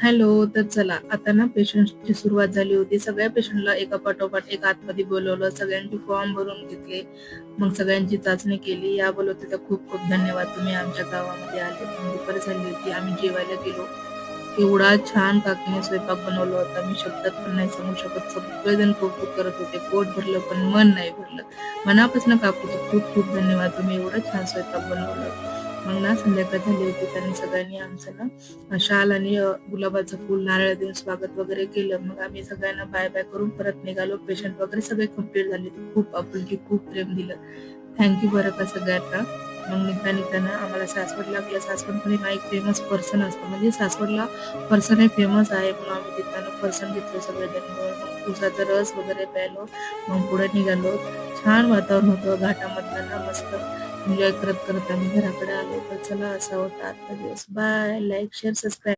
Hello. तर चला आता ना पेशंटची सुरुवात झाली होती. सगळ्या पेशंटला एका पाठोपाठ एक आतमध्ये बोलावलं. सगळ्यांचे फॉर्म भरून घेतले. मग सगळ्यांची चाचणी केली. या बोलत होत्या, "खूप खूप धन्यवाद तुम्ही आमच्या गावामध्ये आले." मग दुपार झाली होती. आम्ही जेवायला गेलो. एवढा छान काकीने स्वयंपाक बनवला होता. मी शब्दात पण नाही सांगू शकत. सगळेजण कौतुक करत होते. पोट भरलं पण मन नाही भरलं. मनापासून काकूचं खूप खूप धन्यवाद. तुम्ही एवढं छान स्वयंपाक बनवलं. मग ना संध्याकाळ झाली होती. त्यांनी सगळ्यांनी आमचं ना शाल आणि गुलाबाचं फूल, नारळ देऊन स्वागत वगैरे केलं. मग आम्ही सगळ्यांना बाय-बाय करून परत निघालो. पेशंट वगैरे सगळे कंप्लीट झाले. खूप आपुलकी, खूप प्रेम दिलं. थँक बरं का सगळ्यांना. मग निघताना आम्हाला सासवड लागलं. सासवडमध्ये ना एक फेमस फरसाण असतं. म्हणजे सासवडला फरसाण हे फेमस आहे म्हणून आम्ही तिथनं फरसाण घेतलं सगळेजण मिळून. मग उसाचा रस वगैरे प्यायलो. मग पुढे निघालो. छान वातावरण होतं घाटामधलं ना मस्त एन्जॉय करत करत आम्ही घराकडे आलो. तर चला असा होता आजचा दिवस. बाय. Like, share, subscribe.